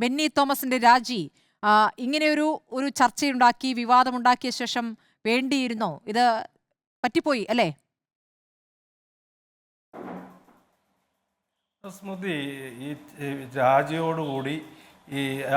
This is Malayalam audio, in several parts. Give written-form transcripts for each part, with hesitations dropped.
ബെന്നി തോമസിന്റെ രാജി ഇങ്ങനെയൊരു ഒരു ചർച്ചയുണ്ടാക്കി വിവാദമുണ്ടാക്കിയ ശേഷം വേണ്ടിയിരുന്നോ? ഇത് പറ്റിപ്പോയി അല്ലേ? സ്മൃതി, ഈ രാജിയോടുകൂടി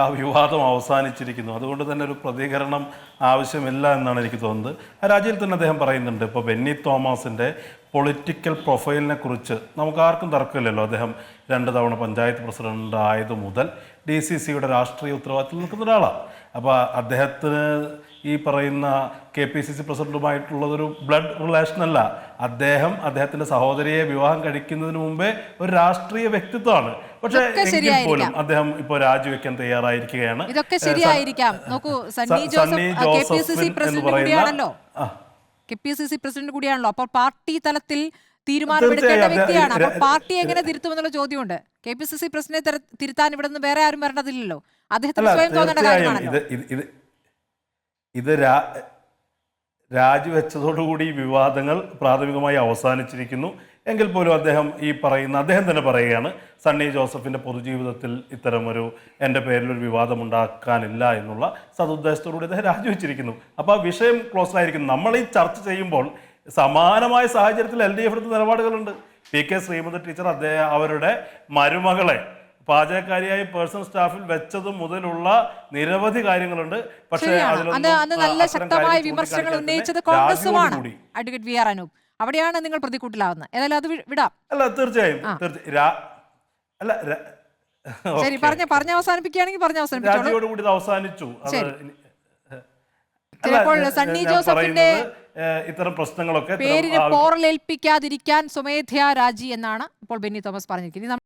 ആ വിവാദം അവസാനിച്ചിരിക്കുന്നു. അതുകൊണ്ട് തന്നെ ഒരു പ്രതികരണം ആവശ്യമില്ല എന്നാണ് എനിക്ക് തോന്നുന്നത്. ആ രാജിയിൽ തന്നെ അദ്ദേഹം പറയുന്നുണ്ട്, ഇപ്പോൾ ബെന്നി തോമസിൻ്റെ പൊളിറ്റിക്കൽ പ്രൊഫൈലിനെ കുറിച്ച് നമുക്ക് ആർക്കും തർക്കമില്ലല്ലോ. അദ്ദേഹം 2 തവണ പഞ്ചായത്ത് പ്രസിഡന്റ് ആയത് മുതൽ DCCയുടെ രാഷ്ട്രീയ ഉത്തരവാദിത്തത്തിൽ നിൽക്കുന്ന ഒരാളാണ്. അപ്പോൾ അദ്ദേഹത്തിന് ഈ പറയുന്ന KPCC പ്രസിഡന്റുമായിട്ടുള്ളതൊരു ബ്ലഡ് റിലേഷൻ അല്ല. അദ്ദേഹത്തിൻ്റെ സഹോദരിയെ വിവാഹം കഴിക്കുന്നതിന് മുമ്പേ ഒരു രാഷ്ട്രീയ വ്യക്തിത്വമാണ്. പക്ഷേ എങ്കിൽ പോലും അദ്ദേഹം ഇപ്പോൾ രാജിവെക്കാൻ തയ്യാറായിരിക്കുകയാണ്. ഇതൊക്കെ ശരിയായിരിക്കാം. നോക്കൂ, സണ്ണി ജോസഫ് എന്ന് പറയുന്ന KPCC പ്രസിഡന്റ് കൂടിയാണല്ലോ. അപ്പോൾ പാർട്ടി തലത്തിൽ തീരുമാനമെടുക്കേണ്ട വ്യക്തിയാണ്. അപ്പോൾ പാർട്ടി എങ്ങനെ തിരുത്തുമെന്നുള്ള ചോദ്യമുണ്ട്. KPCC പ്രസിഡന്റിനെ തിരുത്താൻ ഇവിടെ നിന്ന് വേറെ ആരും വരേണ്ടതില്ലല്ലോ. അദ്ദേഹത്തിന് സ്വയം തോന്നേണ്ട കാര്യമാണല്ലോ. ഇത് രാജിവെച്ചതോടുകൂടി വിവാദങ്ങൾ പ്രാഥമികമായി അവസാനിച്ചിരിക്കുന്നു. എങ്കിൽ പോലും അദ്ദേഹം തന്നെ പറയുകയാണ്, സണ്ണി ജോസഫിൻ്റെ പൊതുജീവിതത്തിൽ ഇത്തരമൊരു എൻ്റെ പേരിലൊരു വിവാദം ഉണ്ടാക്കാനില്ല എന്നുള്ള സതുദ്ദേശത്തോടുകൂടി അദ്ദേഹം രാജിവെച്ചിരിക്കുന്നു. അപ്പോൾ ആ വിഷയം ക്ലോസ് ആയിരിക്കുന്നു. നമ്മൾ ഈ ചർച്ച ചെയ്യുമ്പോൾ സമാനമായ സാഹചര്യത്തിൽ LDF എടുത്ത നിലപാടുകളുണ്ട്. PK ശ്രീമതി ടീച്ചർ അവരുടെ മരുമകളെ പാചകക്കാരിയായി പേഴ്സണൽ സ്റ്റാഫിൽ വെച്ചത് മുതലുള്ള നിരവധി കാര്യങ്ങളുണ്ട്. പക്ഷേ നല്ല ശക്തമായ വിമർശനങ്ങൾ ഉന്നയിച്ചത് കോൺഗ്രസുമാണ്. അഡ്വക്കേറ്റ് VR അനൂപ്, അവിടെയാണ് നിങ്ങൾ പ്രതികൂട്ടിലാവുന്നത്. ഏതായാലും അത് വിടാം. അല്ല, തീർച്ചയായും ശരി, പറഞ്ഞ അവസാനിപ്പിക്കുകയാണെങ്കിൽ രാജിയോടുകൂടി അവസാനിച്ചു. ചിലപ്പോൾ സണ്ണി ജോസഫിന്റെ ഇത്തരം പ്രശ്നങ്ങളൊക്കെ പേരിന് പോറലേൽപ്പിക്കാതിരിക്കാൻ സ്വമേധയാ രാജി എന്നാണ് ഇപ്പോൾ ബെന്നി തോമസ് പറഞ്ഞിരിക്കുന്നത്.